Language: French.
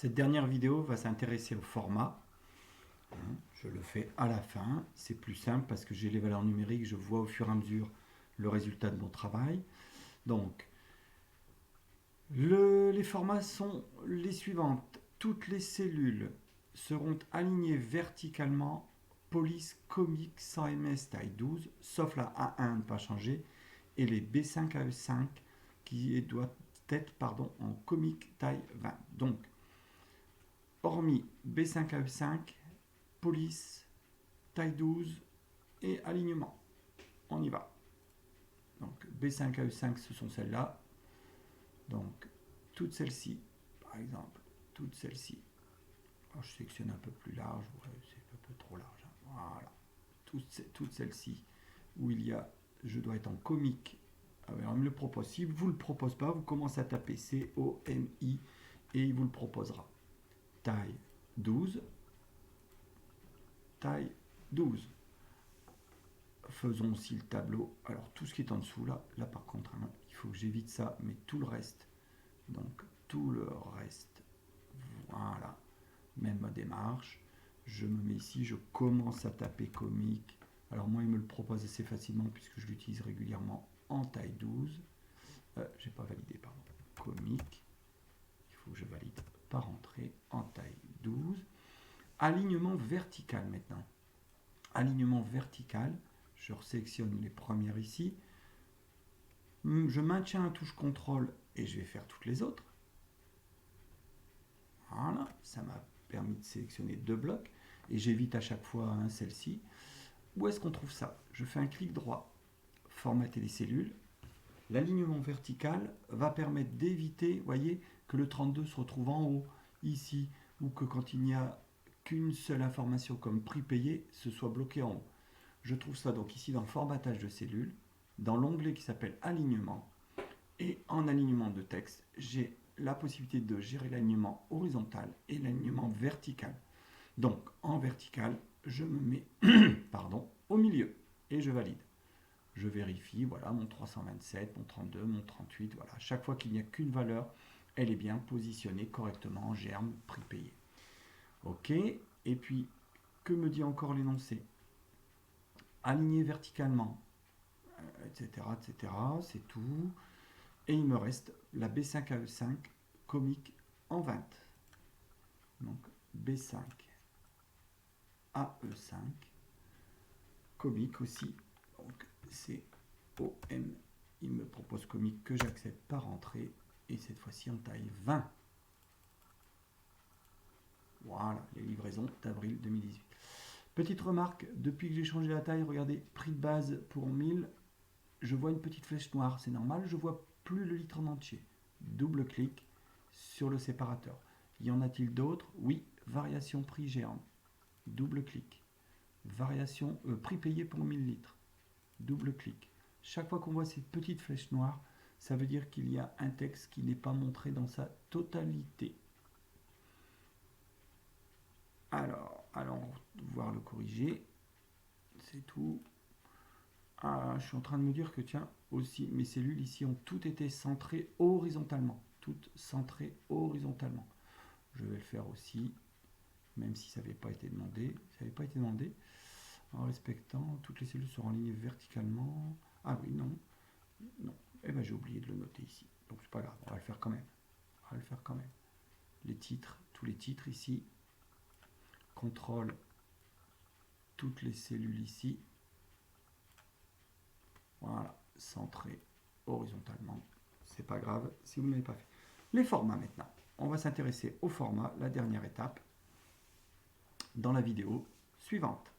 Cette dernière vidéo va s'intéresser au format. Je le fais à la fin, c'est plus simple parce que j'ai les valeurs numériques, je vois au fur et à mesure le résultat de mon travail. Donc, les formats sont les suivantes. Toutes les cellules seront alignées verticalement, police comique sans ms taille 12, sauf la A1 ne pas changer, et les B5 à E5 qui doit être en comique taille 20. Donc, hormis B5 à E5, police, taille 12 et alignement. On y va. Donc B5 à E5, ce sont celles-là. Donc toutes celles-ci, par exemple, toutes celles-ci. Alors, je sélectionne un peu plus large, ouais, c'est un peu trop large. Voilà. Toutes celles-ci où il y a, je dois être en comique. Alors, il me le propose. Si vous ne le propose pas, vous commencez à taper C-O-M-I et il vous le proposera. Taille 12, taille 12. Faisons aussi le tableau. Alors tout ce qui est en dessous là par contre, hein, il faut que j'évite ça, mais tout le reste, donc tout le reste, voilà, même démarche. Je me mets ici, je commence à taper comique. Alors moi il me le propose assez facilement puisque je l'utilise régulièrement en taille 12. J'ai pas validé, pardon. Comique, il faut que je valide par entrée en taille 12. Alignement vertical maintenant. Alignement vertical. Je resélectionne les premières ici. Je maintiens la touche CTRL et je vais faire toutes les autres. Voilà, ça m'a permis de sélectionner deux blocs. Et j'évite à chaque fois celle-ci. Où est-ce qu'on trouve ça? Je fais un clic droit, formater les cellules. L'alignement vertical va permettre d'éviter, voyez, que le 32 se retrouve en haut, ici, ou que quand il n'y a qu'une seule information comme prix payé, ce soit bloqué en haut. Je trouve ça donc ici dans formatage de cellules, dans l'onglet qui s'appelle alignement. Et en alignement de texte, j'ai la possibilité de gérer l'alignement horizontal et l'alignement vertical. Donc en vertical, je me mets au milieu et je valide. Je vérifie, voilà, mon 327, mon 32, mon 38, voilà. Chaque fois qu'il n'y a qu'une valeur, elle est bien positionnée correctement en germe, prix payé. Ok, et puis, que me dit encore l'énoncé? Aligné verticalement, etc., etc., c'est tout. Et il me reste la B5 à E5 comique en 20. Donc B5 à E5 comique aussi. Donc c'est OM. Il me propose comique que j'accepte par entrée. Et cette fois-ci en taille 20. Voilà, les livraisons d'avril 2018. Petite remarque, depuis que j'ai changé la taille, regardez, prix de base pour 1000, je vois une petite flèche noire, c'est normal, je vois plus le litre en entier. Double clic sur le séparateur. Y en a-t-il d'autres? Oui, variation prix géant. Double clic. Variation prix payé pour 1000 litres. Double clic. Chaque fois qu'on voit ces petites flèches noires, ça veut dire qu'il y a un texte qui n'est pas montré dans sa totalité. Alors, allons voir le corriger. C'est tout. Ah, je suis en train de me dire que tiens, aussi, mes cellules ici ont toutes été centrées horizontalement. Toutes centrées horizontalement. Je vais le faire aussi, même si ça n'avait pas été demandé. Ça n'avait pas été demandé. En respectant, toutes les cellules seront alignées verticalement. Ah oui, non. Non. Eh bien, j'ai oublié de le noter ici. Donc, c'est pas grave, on va le faire quand même. On va le faire quand même. Les titres, tous les titres ici. Contrôle toutes les cellules ici. Voilà, centré horizontalement. C'est pas grave si vous ne l'avez pas fait. Les formats maintenant. On va s'intéresser au format, la dernière étape, dans la vidéo suivante.